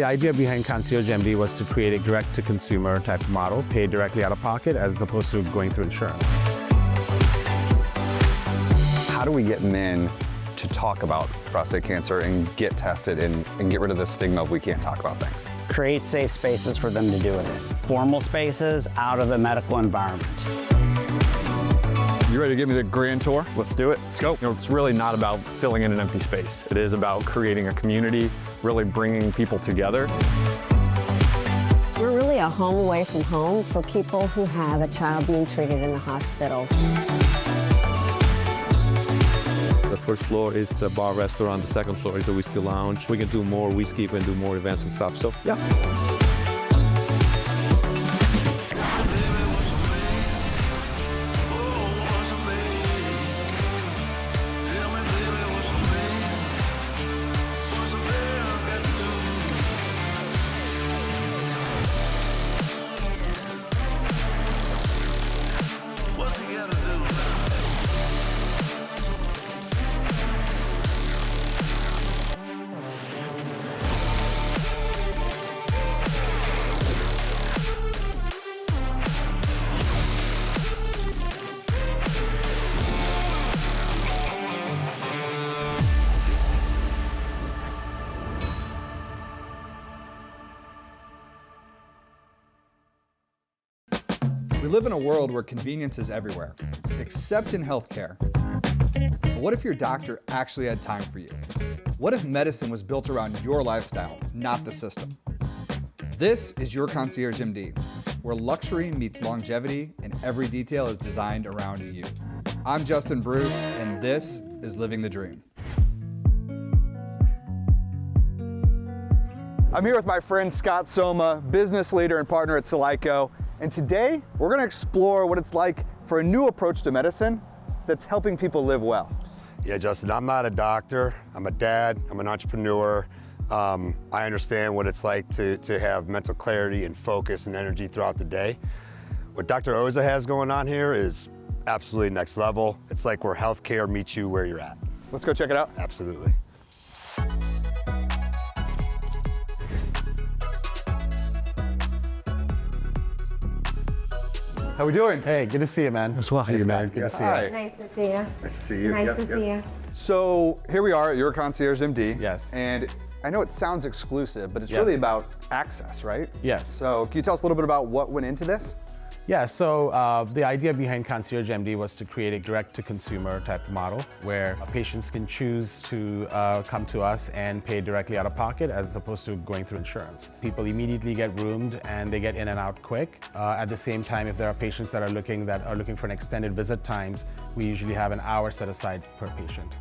The idea behind Concierge MD was to create a direct-to-consumer type of model, paid directly out of pocket as opposed to going through insurance. How do we get men to talk about prostate cancer and get tested and get rid of the stigma of we can't talk about things? Create safe spaces for them to do it in. Formal spaces out of the medical environment. You ready to give me the grand tour? Let's do it. Let's go. It's really not about filling in an empty space. It is about creating a community, really bringing people together. We're really a home away from home for people who have a child being treated in the hospital. The first floor is a bar restaurant. The second floor is a whiskey lounge. We can do more whiskey, we can do more events and stuff. So, yeah. We live in a world where convenience is everywhere, except in healthcare. But what if your doctor actually had time for you? What if medicine was built around your lifestyle, not the system? This is Your Concierge MD, where luxury meets longevity and every detail is designed around you. I'm Justin Bruce, and this is Living the Dream. I'm here with my friend Scott Soma, business leader and partner at Celico. And today, we're gonna explore what it's like for a new approach to medicine that's helping people live well. Yeah, Justin, I'm not a doctor. I'm a dad, I'm an entrepreneur. I understand what it's like to have mental clarity and focus and energy throughout the day. What Dr. Oza has going on here is absolutely next level. It's like where healthcare meets you where you're at. Let's go check it out. Absolutely. How we doing? Hey, good to see you, man. Nice to see you, man. Good to see you. Hi. Nice to see you. Nice to see you. Nice to see you. So here we are at Your Concierge MD. Yes. And I know it sounds exclusive, but it's Yes. really about access, right? Yes. So can you tell us a little bit about what went into this? Yeah, so the idea behind Concierge MD was to create a direct-to-consumer type of model where patients can choose to come to us and pay directly out of pocket as opposed to going through insurance. People immediately get roomed and they get in and out quick. At the same time, if there are patients that are looking for an extended visit times, we usually have an hour set aside per patient.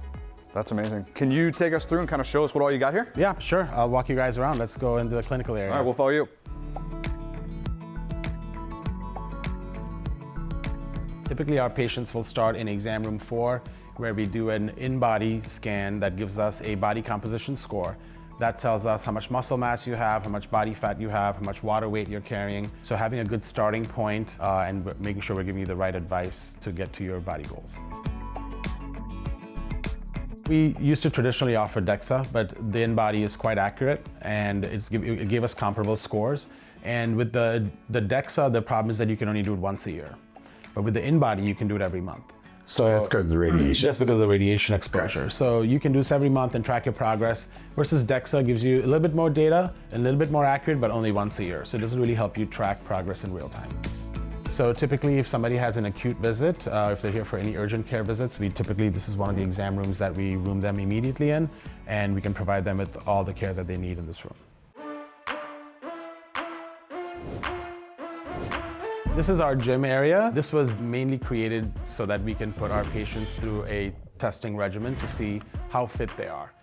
That's amazing. Can you take us through and kind of show us what all you got here? Yeah, sure. I'll walk you guys around. Let's go into the clinical area. All right, we'll follow you. Typically, our patients will start in exam room 4, where we do an in-body scan that gives us a body composition score. That tells us how much muscle mass you have, how much body fat you have, how much water weight you're carrying. So having a good starting point and making sure we're giving you the right advice to get to your body goals. We used to traditionally offer DEXA, but the in-body is quite accurate and it gave us comparable scores. And with the DEXA, the problem is that you can only do it once a year. But with the in-body, you can do it every month. So that's because of the radiation. Just because of the radiation exposure. Okay. So you can do this every month and track your progress, versus DEXA gives you a little bit more data, a little bit more accurate, but only once a year. So it doesn't really help you track progress in real time. So typically, if somebody has an acute visit, if they're here for any urgent care visits, this is one of the exam rooms that we room them immediately in, and we can provide them with all the care that they need in this room. This is our gym area. This was mainly created so that we can put our patients through a testing regimen to see how fit they are.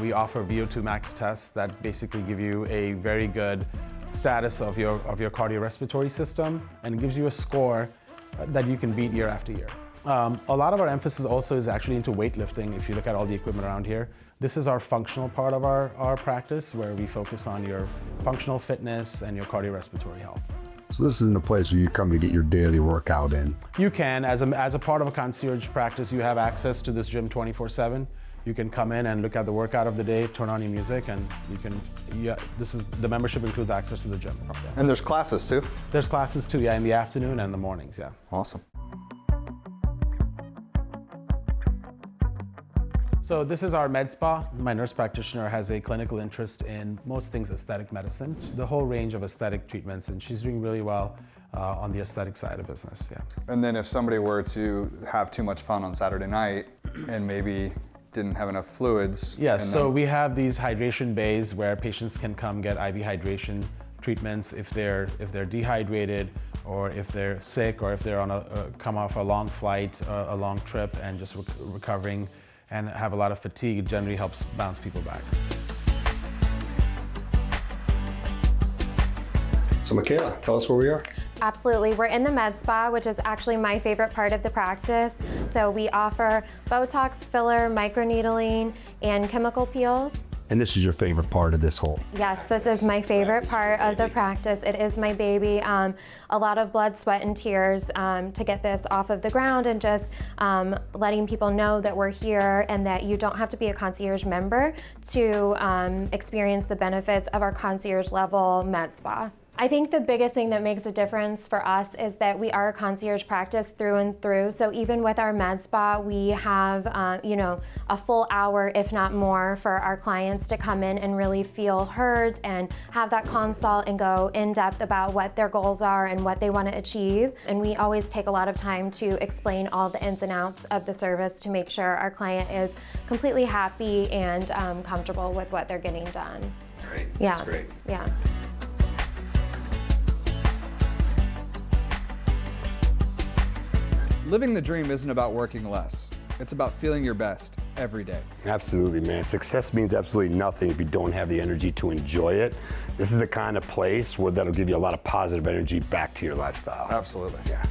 We offer VO2 max tests that basically give you a very good status of your cardiorespiratory system and gives you a score that you can beat year after year. A lot of our emphasis also is actually into weightlifting. If you look at all the equipment around here, this is our functional part of our practice, where we focus on your functional fitness and your cardiorespiratory health. So this isn't a place where you come to get your daily workout in. You can, as a part of a concierge practice, you have access to this gym 24/7. You can come in and look at the workout of the day, turn on your music, and the membership includes access to the gym. And there's classes too? There's classes too, yeah, in the afternoon and the mornings, yeah. Awesome. So this is our med spa. My nurse practitioner has a clinical interest in most things aesthetic medicine, the whole range of aesthetic treatments, and she's doing really well on the aesthetic side of business, yeah. And then if somebody were to have too much fun on Saturday night and maybe didn't have enough fluids. Yes, so we have these hydration bays where patients can come get IV hydration treatments if they're dehydrated, or if they're sick, or if they're on come off a long flight, a long trip, and just recovering and have a lot of fatigue. It generally helps bounce people back. So Michaela, tell us where we are. Absolutely. We're in the med spa, which is actually my favorite part of the practice. So we offer Botox, filler, microneedling, and chemical peels. And this is your favorite part of this whole? Yes, this is my favorite part of the practice. It is my baby. A lot of blood, sweat, and tears to get this off of the ground, and just letting people know that we're here and that you don't have to be a concierge member to experience the benefits of our concierge level med spa. I think the biggest thing that makes a difference for us is that we are a concierge practice through and through. So even with our med spa, we have a full hour, if not more, for our clients to come in and really feel heard and have that consult and go in depth about what their goals are and what they want to achieve. And we always take a lot of time to explain all the ins and outs of the service to make sure our client is completely happy and comfortable with what they're getting done. Great. Yeah. That's great. Yeah. Living the dream isn't about working less. It's about feeling your best every day. Absolutely, man. Success means absolutely nothing if you don't have the energy to enjoy it. This is the kind of place where that'll give you a lot of positive energy back to your lifestyle. Absolutely. Yeah.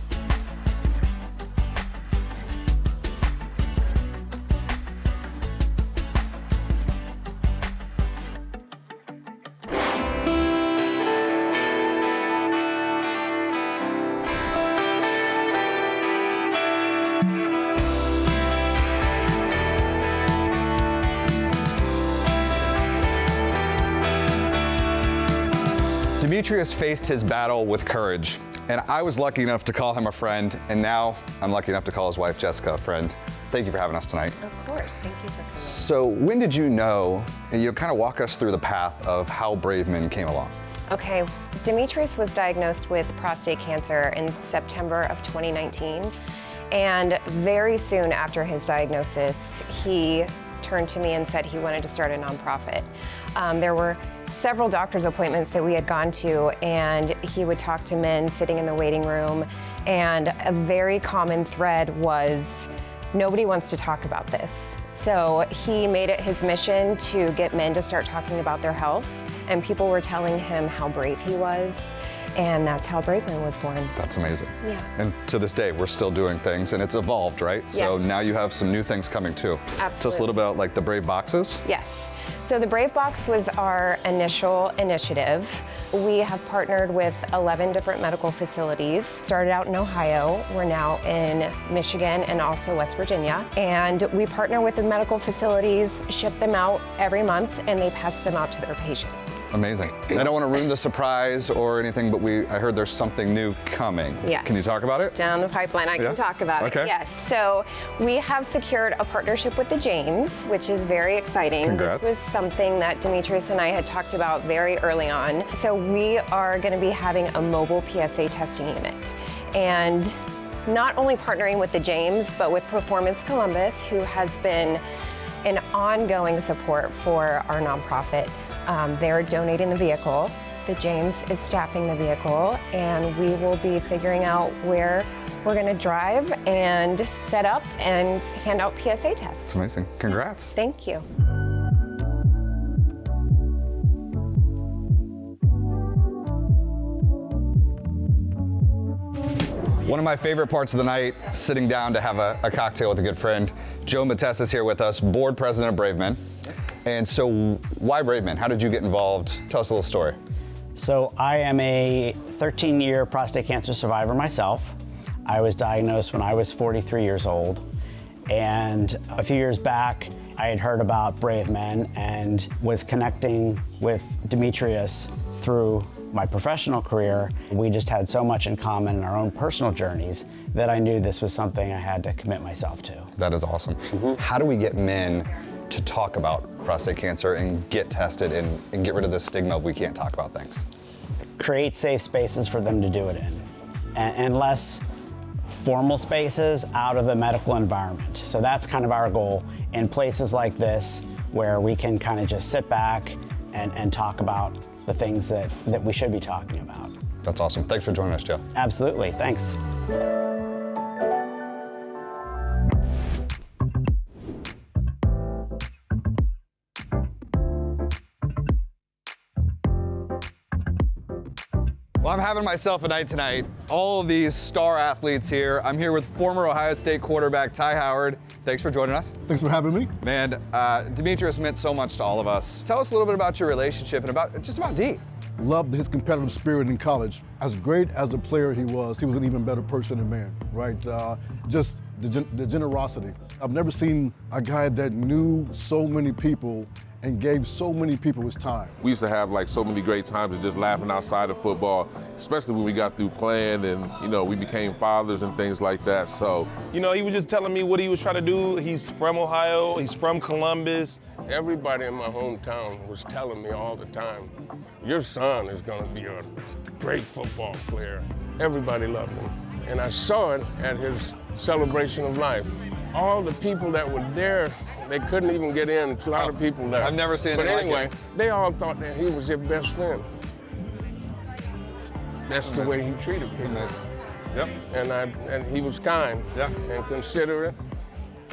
Demetrius faced his battle with courage, and I was lucky enough to call him a friend, and now I'm lucky enough to call his wife Jessica a friend. Thank you for having us tonight. Of course, thank you for coming. So when did you know, and kind of walk us through the path of how Brave Men came along? Okay, Demetrius was diagnosed with prostate cancer in September of 2019, and very soon after his diagnosis, he turned to me and said he wanted to start a nonprofit. There were several doctor's appointments that we had gone to, and he would talk to men sitting in the waiting room, and a very common thread was, nobody wants to talk about this. So he made it his mission to get men to start talking about their health, and people were telling him how brave he was, and that's how Brave Men was born. That's amazing. Yeah. And to this day, we're still doing things, and it's evolved, right? So Yes. now you have some new things coming too. Absolutely. Tell us a little bit about like the Brave Boxes. Yes. So the Brave Box was our initial initiative. We have partnered with 11 different medical facilities. Started out in Ohio, we're now in Michigan and also West Virginia. And we partner with the medical facilities, ship them out every month, and they pass them out to their patients. Amazing. I don't want to ruin the surprise or anything, but I heard there's something new coming. Yes. Can you talk about it? Down the pipeline, I Yeah? can talk about Okay. it. Yes. So we have secured a partnership with the James, which is very exciting. Congrats. This was something that Demetrius and I had talked about very early on. So we are going to be having a mobile PSA testing unit. And not only partnering with the James, but with Performance Columbus, who has been an ongoing support for our nonprofit. They're donating the vehicle. The James is staffing the vehicle, and we will be figuring out where we're going to drive and set up and hand out PSA tests. It's amazing. Congrats. Thank you. One of my favorite parts of the night, sitting down to have a cocktail with a good friend. Joe Matess is here with us, board president of Brave Men. And so why Brave Men? How did you get involved? Tell us a little story. So I am a 13-year prostate cancer survivor myself. I was diagnosed when I was 43 years old. And a few years back, I had heard about Brave Men and was connecting with Demetrius through my professional career. We just had so much in common in our own personal journeys that I knew this was something I had to commit myself to. That is awesome. How do we get men to talk about prostate cancer and get tested and get rid of the stigma of we can't talk about things? Create safe spaces for them to do it in, and less formal spaces out of the medical environment. So that's kind of our goal in places like this where we can kind of just sit back and talk about the things that we should be talking about. That's awesome. Thanks for joining us, Joe. Absolutely, thanks. Well, I'm having myself a night tonight. All of these star athletes here. I'm here with former Ohio State quarterback Ty Howard. Thanks for joining us. Thanks for having me. Man, Demetrius meant so much to all of us. Tell us a little bit about your relationship and about D. Loved his competitive spirit in college. As great as a player he was an even better person and man, right? Just the generosity. I've never seen a guy that knew so many people and gave so many people his time. We used to have like so many great times of just laughing outside of football, especially when we got through playing and, you know, we became fathers and things like that, so. You know, he was just telling me what he was trying to do. He's from Ohio, he's from Columbus. Everybody in my hometown was telling me all the time, your son is gonna be a great football player. Everybody loved him. And I saw it at his celebration of life. All the people that were there, they couldn't even get in, a lot of people there. I've never seen anything like it. But anyway, it. They all thought that he was their best friend. That's the way he treated people. Amazing. Yep. And he was kind and considerate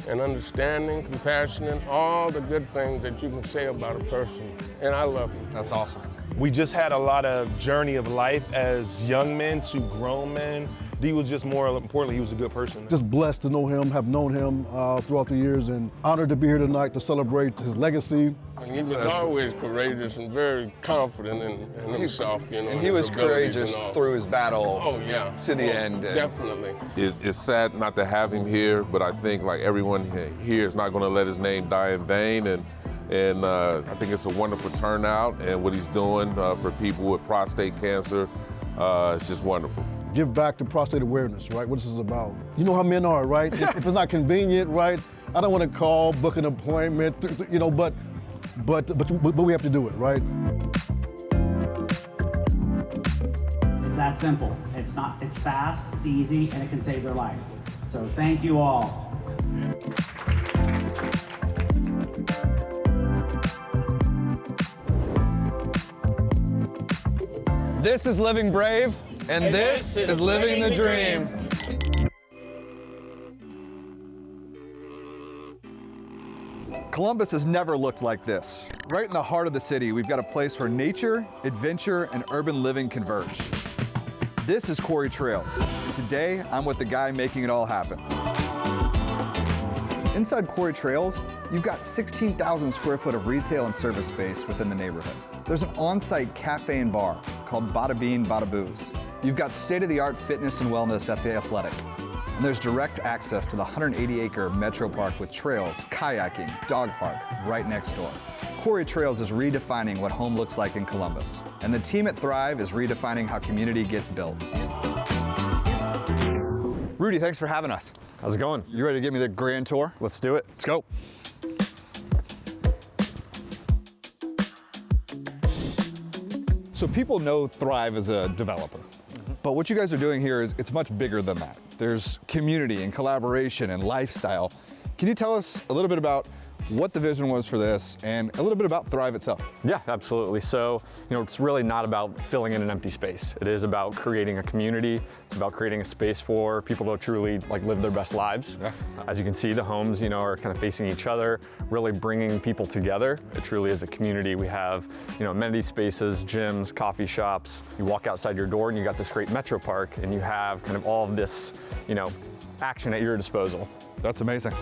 and understanding, compassionate, all the good things that you can say about a person. And I love him. That's awesome. We just had a lot of journey of life as young men to grown men. D was just more importantly, he was a good person. Just blessed to know him, have known him throughout the years, and honored to be here tonight to celebrate his legacy. And he was always courageous and very confident in himself, you know. And he was courageous through his battle to the end. Definitely. It's sad not to have him here, but I think like everyone here is not going to let his name die in vain. And I think it's a wonderful turnout, and what he's doing for people with prostate cancer, it's just wonderful. Give back to prostate awareness, right? What this is about. You know how men are, right? If it's not convenient, right? I don't want to call, book an appointment, you know, but we have to do it, right? It's that simple. It's fast, it's easy, and it can save their life. So thank you all. This is Living Brave, and this is Living the Dream. Columbus has never looked like this. Right in the heart of the city, we've got a place where nature, adventure, and urban living converge. This is Quarry Trails. Today, I'm with the guy making it all happen. Inside Quarry Trails, you've got 16,000 square foot of retail and service space within the neighborhood. There's an on-site cafe and bar called Bada Bean Bada Booze. You've got state-of-the-art fitness and wellness at the Athletic. And there's direct access to the 180-acre Metro Park with trails, kayaking, dog park right next door. Quarry Trails is redefining what home looks like in Columbus. And the team at Thrive is redefining how community gets built. Rudy, thanks for having us. How's it going? You ready to give me the grand tour? Let's do it. Let's go. So people know Thrive as a developer, but what you guys are doing here is it's much bigger than that. There's community and collaboration and lifestyle. Can you tell us a little bit about what the vision was for this and a little bit about Thrive itself? Yeah, absolutely. So, you know, it's really not about filling in an empty space. It is about creating a community. It's about creating a space for people to truly live their best lives. Yeah. As you can see, the homes, you know, are kind of facing each other, really bringing people together. It truly is a community. We have, you know, amenity spaces, gyms, coffee shops. You walk outside your door and you got this great Metro Park and you have kind of all of this, you know, action at your disposal. That's amazing.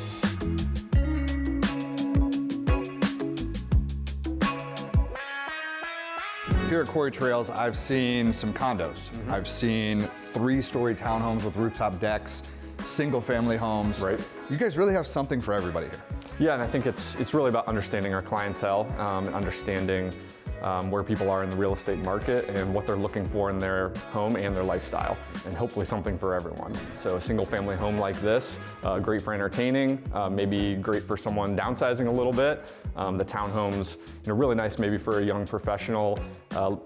Here at Quarry Trails, I've seen some condos. I've seen 3-story townhomes with rooftop decks, single-family homes. Right. You guys really have something for everybody here. Yeah, and I think it's really about understanding our clientele and understanding where people are in the real estate market and what they're looking for in their home and their lifestyle, and hopefully something for everyone. So a single family home like this, great for entertaining, maybe great for someone downsizing a little bit. The townhomes, really nice maybe for a young professional,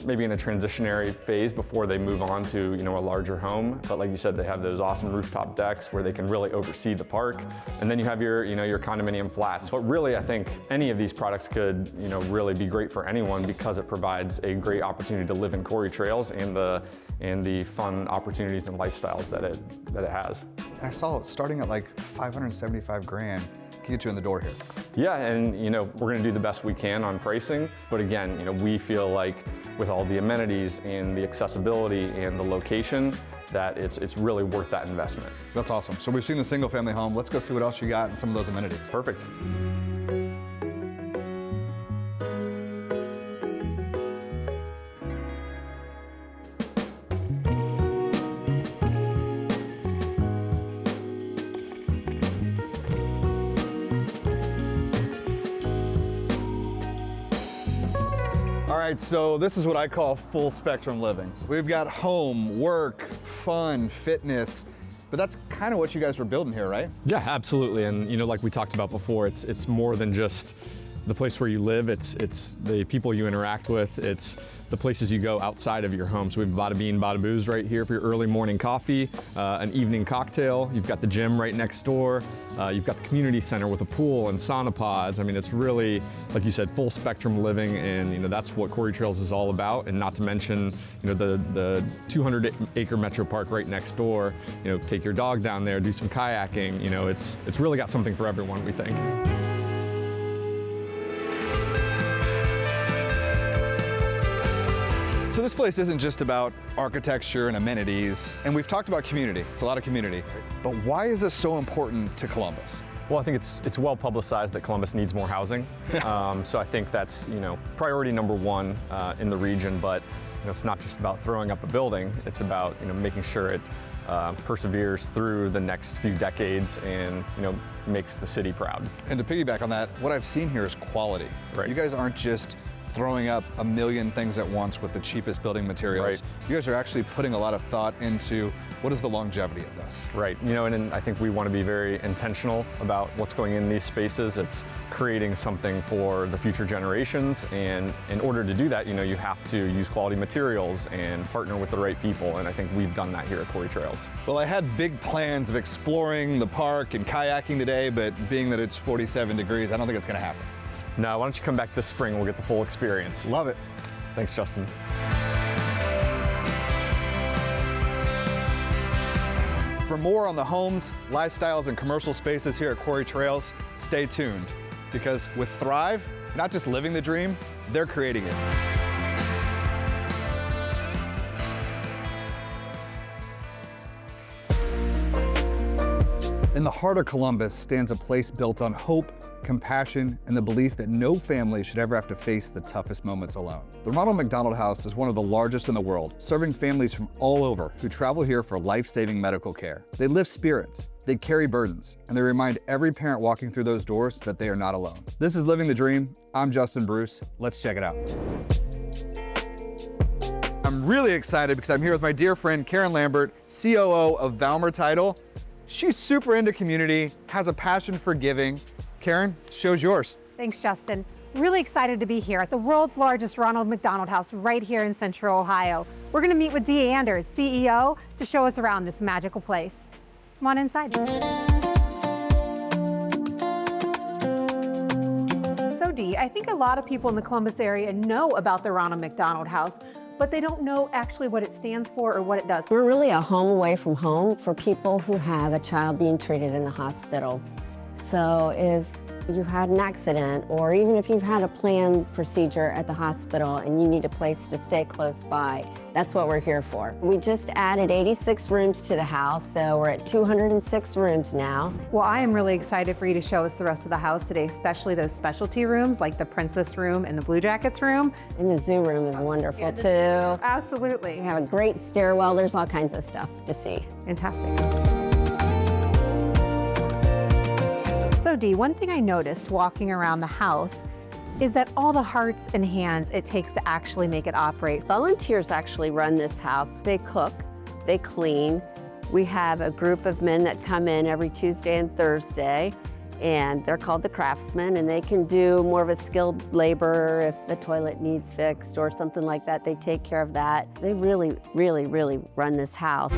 maybe in a transitionary phase before they move on to a larger home. But like you said, they have those awesome rooftop decks where they can really oversee the park. And then you have your condominium flats. But really, I think any of these products could really be great for anyone because it provides a great opportunity to live in Quarry Trails and the fun opportunities and lifestyles that it has. I saw it starting at like 575 grand. Can get you in the door here. Yeah, and we're going to do the best we can on pricing, but again, we feel like with all the amenities and the accessibility and the location, that it's really worth that investment. That's awesome. So we've seen the single family home. Let's go see what else you got and some of those amenities. Perfect. All right, so this is what I call full spectrum living. We've got home, work, fun, fitness, but that's kind of what you guys were building here, right? Yeah, absolutely. And like we talked about before, it's more than just the place where you live, it's the people you interact with, it's the places you go outside of your home. So we have Bada Bean, Bada Booze right here for your early morning coffee, an evening cocktail. You've got the gym right next door. You've got the community center with a pool and sauna pods. I mean, it's really, like you said, full spectrum living, and that's what Quarry Trails is all about. And not to mention, the 200-acre metro park right next door. Take your dog down there, do some kayaking. It's really got something for everyone, we think. So this place isn't just about architecture and amenities, and we've talked about community. It's a lot of community, but why is this so important to Columbus? Well, I think it's well publicized that Columbus needs more housing. So I think that's priority number one in the region. But it's not just about throwing up a building. It's about making sure it perseveres through the next few decades and makes the city proud. And to piggyback on that, what I've seen here is quality. Right. You guys aren't just throwing up a million things at once with the cheapest building materials. Right. You guys are actually putting a lot of thought into what is the longevity of this. Right, and I think we want to be very intentional about what's going in these spaces. It's creating something for the future generations, and in order to do that, you have to use quality materials and partner with the right people, and I think we've done that here at Quarry Trails. Well, I had big plans of exploring the park and kayaking today, but being that it's 47 degrees, I don't think it's going to happen. No, why don't you come back this spring, we'll get the full experience. Love it. Thanks, Justin. For more on the homes, lifestyles, and commercial spaces here at Quarry Trails, stay tuned, because with Thrive, not just living the dream, they're creating it. In the heart of Columbus stands a place built on hope, compassion, and the belief that no family should ever have to face the toughest moments alone. The Ronald McDonald House is one of the largest in the world, serving families from all over who travel here for life-saving medical care. They lift spirits, they carry burdens, and they remind every parent walking through those doors that they are not alone. This is Living the Dream. I'm Justin Bruce. Let's check it out. I'm really excited because I'm here with my dear friend Karen Lambert, COO of Valmer Title. She's super into community, has a passion for giving. Karen, show's yours. Thanks, Justin. Really excited to be here at the world's largest Ronald McDonald House right here in Central Ohio. We're going to meet with Dee Anders, CEO, to show us around this magical place. Come on inside. So Dee, I think a lot of people in the Columbus area know about the Ronald McDonald House, but they don't know actually what it stands for or what it does. We're really a home away from home for people who have a child being treated in the hospital. So if you had an accident, or even if you've had a planned procedure at the hospital and you need a place to stay close by, that's what we're here for. We just added 86 rooms to the house, so we're at 206 rooms now. Well, I am really excited for you to show us the rest of the house today, especially those specialty rooms like the Princess Room and the Blue Jackets Room. And the zoo room is wonderful too. Absolutely. We have a great stairwell, there's all kinds of stuff to see. Fantastic. So Dee, one thing I noticed walking around the house is that all the hearts and hands it takes to actually make it operate. Volunteers actually run this house. They cook, they clean. We have a group of men that come in every Tuesday and Thursday, and they're called the craftsmen, and they can do more of a skilled labor if the toilet needs fixed or something like that. They take care of that. They really, really, really run this house.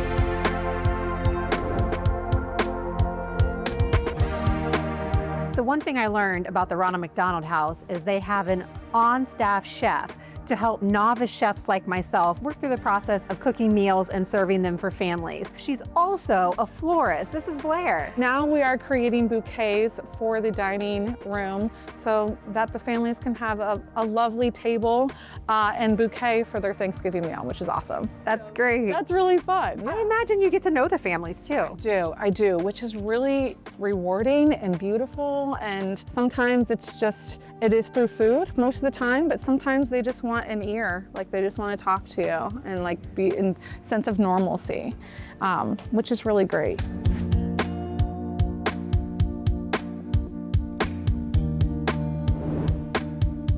So one thing I learned about the Ronald McDonald House is they have an on-staff chef to help novice chefs like myself work through the process of cooking meals and serving them for families. She's also a florist. This is Blair. Now we are creating bouquets for the dining room so that the families can have a lovely table and bouquet for their Thanksgiving meal, which is awesome. That's great. That's really fun. Yeah. I imagine you get to know the families too. I do, which is really rewarding and beautiful. And sometimes it is through food most of the time, but sometimes they just want an ear, like they just want to talk to you and like be in sense of normalcy, which is really great.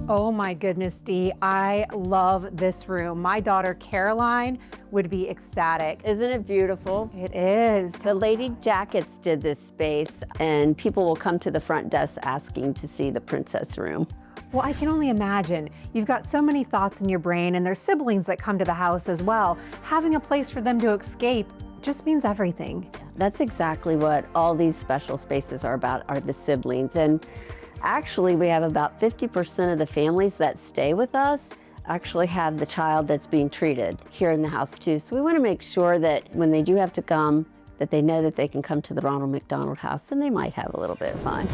Oh my goodness, Dee, I love this room. My daughter Caroline would be ecstatic. Isn't it beautiful? It is. The Lady Jackets did this space, and people will come to the front desk asking to see the princess room. Well, I can only imagine. You've got so many thoughts in your brain, and there's siblings that come to the house as well. Having a place for them to escape just means everything. That's exactly what all these special spaces are about, are the siblings. And actually, we have about 50% of the families that stay with us actually have the child that's being treated here in the house too. So we want to make sure that when they do have to come, that they know that they can come to the Ronald McDonald House and they might have a little bit of fun.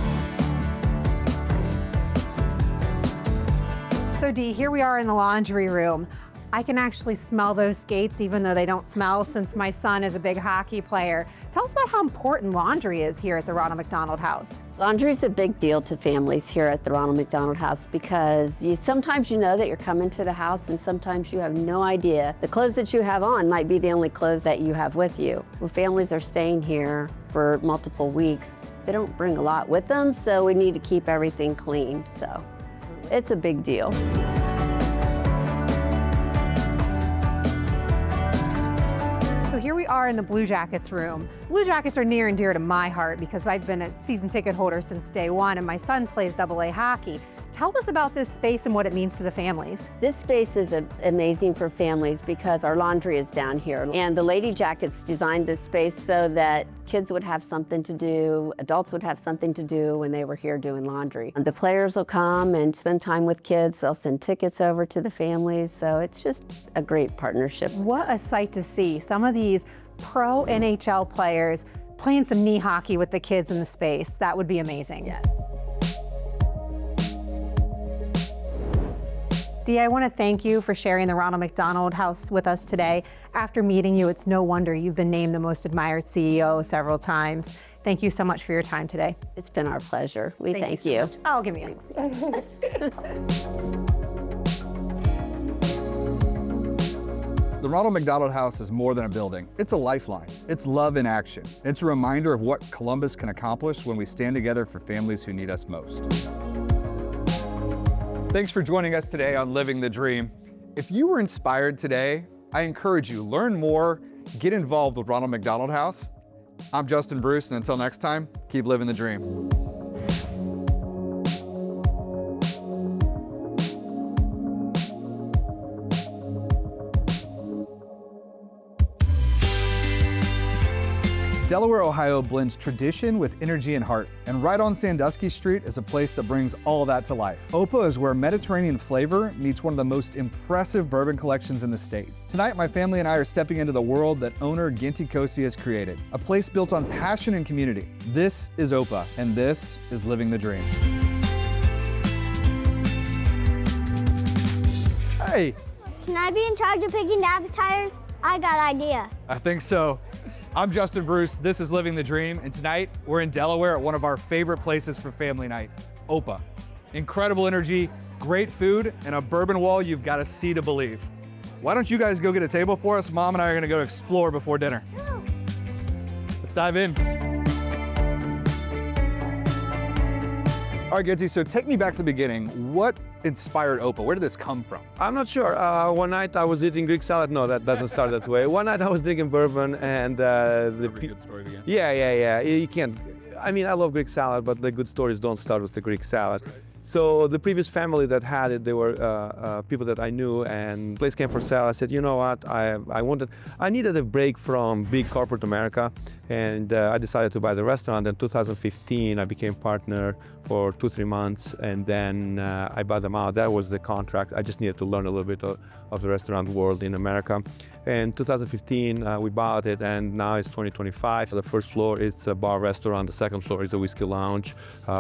So Dee, here we are in the laundry room. I can actually smell those skates even though they don't smell since my son is a big hockey player. Tell us about how important laundry is here at the Ronald McDonald House. Laundry is a big deal to families here at the Ronald McDonald House because sometimes you know that you're coming to the house and sometimes you have no idea. The clothes that you have on might be the only clothes that you have with you. When families are staying here for multiple weeks, they don't bring a lot with them, so we need to keep everything clean. So it's a big deal. So here we are in the Blue Jackets room. Blue Jackets are near and dear to my heart because I've been a season ticket holder since day one and my son plays AA hockey. Tell us about this space and what it means to the families. This space is amazing for families because our laundry is down here. And the Lady Jackets designed this space so that kids would have something to do, adults would have something to do when they were here doing laundry. And the players will come and spend time with kids. They'll send tickets over to the families. So it's just a great partnership. What a sight to see. Some of these pro NHL players playing some knee hockey with the kids in the space. That would be amazing. Yes. Dee, I want to thank you for sharing the Ronald McDonald House with us today. After meeting you, it's no wonder you've been named the most admired CEO several times. Thank you so much for your time today. It's been our pleasure. We thank so you. much. Oh, give me a The Ronald McDonald House is more than a building. It's a lifeline. It's love in action. It's a reminder of what Columbus can accomplish when we stand together for families who need us most. Thanks for joining us today on Living the Dream. If you were inspired today, I encourage you, learn more, get involved with Ronald McDonald House. I'm Justin Bruce, and until next time, keep living the dream. Delaware, Ohio blends tradition with energy and heart, and right on Sandusky Street is a place that brings all that to life. Opa is where Mediterranean flavor meets one of the most impressive bourbon collections in the state. Tonight, my family and I are stepping into the world that owner Ginty Kosi has created, a place built on passion and community. This is Opa, and this is Living the Dream. Hey! Can I be in charge of picking the appetizers? I got an idea. I think so. I'm Justin Bruce, this is Living the Dream, and tonight we're in Delaware at one of our favorite places for family night, Opa. Incredible energy, great food, and a bourbon wall you've got to see to believe. Why don't you guys go get a table for us? Mom and I are gonna go explore before dinner. Let's dive in. All right, Ginty, so take me back to the beginning. What inspired Opa? Where did this come from? I'm not sure. One night I was eating Greek salad. No, that doesn't start that way. One night I was drinking bourbon and Good story to begin. Yeah. You can't. I mean, I love Greek salad, but the good stories don't start with the Greek salad. So the previous family that had it, they were people that I knew, and the place came for sale. I said, you know what, I needed a break from big corporate America, and I decided to buy the restaurant. In 2015, I became partner for 2-3 months, and then I bought them out. That was the contract. I just needed to learn a little bit of the restaurant world in America. In 2015, we bought it, and now it's 2025. The first floor is a bar restaurant. The second floor is a whiskey lounge.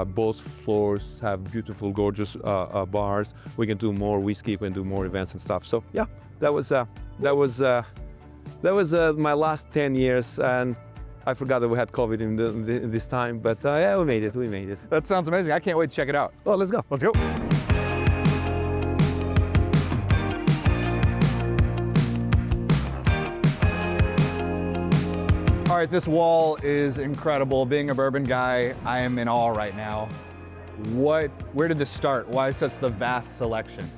Both floors have beautiful, gorgeous bars. We can do more whiskey, we can do more events and stuff. So yeah, that was my last 10 years, and I forgot that we had COVID in this time, but yeah, we made it. That sounds amazing. I can't wait to check it out. Oh, let's go. Let's go. All right, this wall is incredible. Being a bourbon guy, I am in awe right now. Where did this start? Why such the vast selection?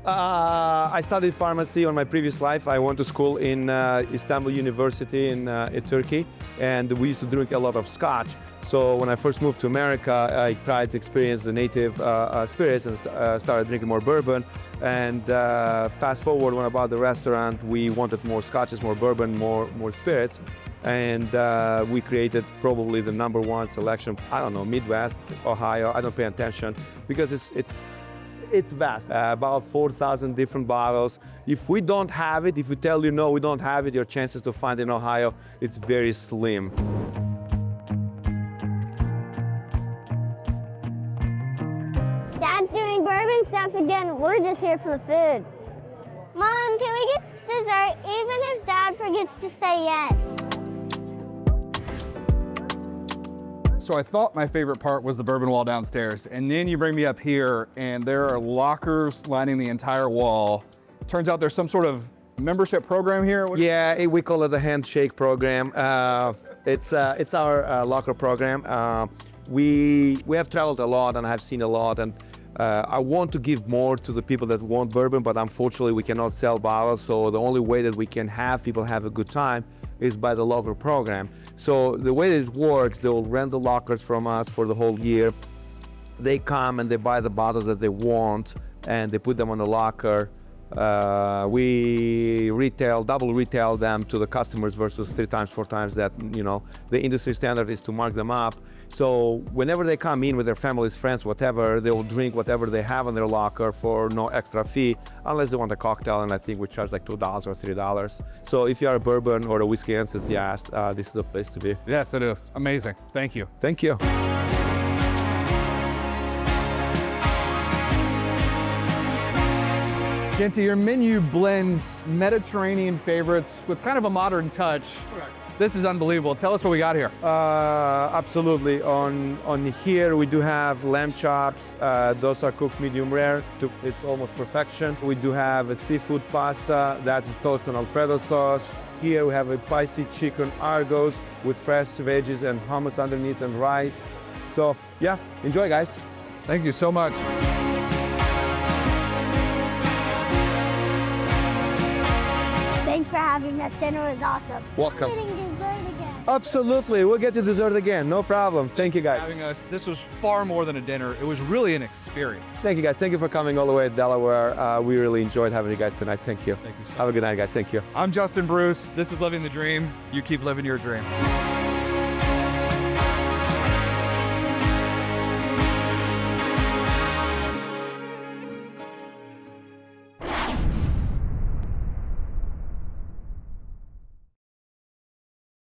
I studied pharmacy on my previous life. I went to school in Istanbul University in Turkey, and we used to drink a lot of scotch. So when I first moved to America, I tried to experience the native spirits and started drinking more bourbon. And fast forward, when I bought the restaurant, we wanted more scotches, more bourbon, more spirits. And we created probably the #1 selection. I don't know, Midwest, Ohio. I don't pay attention because it's vast. About 4,000 different bottles. If we don't have it, if we tell you no, we don't have it, your chances to find it in Ohio, it's very slim. Dad's doing bourbon stuff again. We're just here for the food. Mom, can we get dessert even if Dad forgets to say yes? So I thought my favorite part was the bourbon wall downstairs, and then you bring me up here and there are lockers lining the entire wall. Turns out there's some sort of membership program here? Yeah, we call it a handshake program. It's our locker program. We have traveled a lot and I've seen a lot, and I want to give more to the people that want bourbon, but unfortunately we cannot sell bottles, so the only way that we can have people have a good time is by the locker program. So the way it works, they'll rent the lockers from us for the whole year. They come and they buy the bottles that they want and they put them on the locker. We double retail them to the customers versus 3 times, 4 times that, the industry standard is to mark them up. So whenever they come in with their families, friends, whatever, they will drink whatever they have on their locker for no extra fee, unless they want a cocktail, and I think we charge like $2 or $3. So if you are a bourbon or a whiskey enthusiast, this is the place to be. Yes, it is. Amazing. Thank you. Thank you. Ginty, your menu blends Mediterranean favorites with kind of a modern touch. Correct. This is unbelievable. Tell us what we got here. Absolutely. On here we do have lamb chops. Those are cooked medium rare. It's almost perfection. We do have a seafood pasta. That is toasted on Alfredo sauce. Here we have a spicy chicken argos with fresh veggies and hummus underneath and rice. So yeah, enjoy guys. Thank you so much. Thanks for having us. Dinner was awesome. Welcome. We're getting dessert again. Absolutely. We'll get you dessert again. No problem. Thank you guys. Having us. This was far more than a dinner. It was really an experience. Thank you guys. Thank you for coming all the way to Delaware. We really enjoyed having you guys tonight. Thank you. Thank you so much. Have a good night, guys. Thank you. I'm Justin Bruce. This is Living the Dream. You keep living your dream.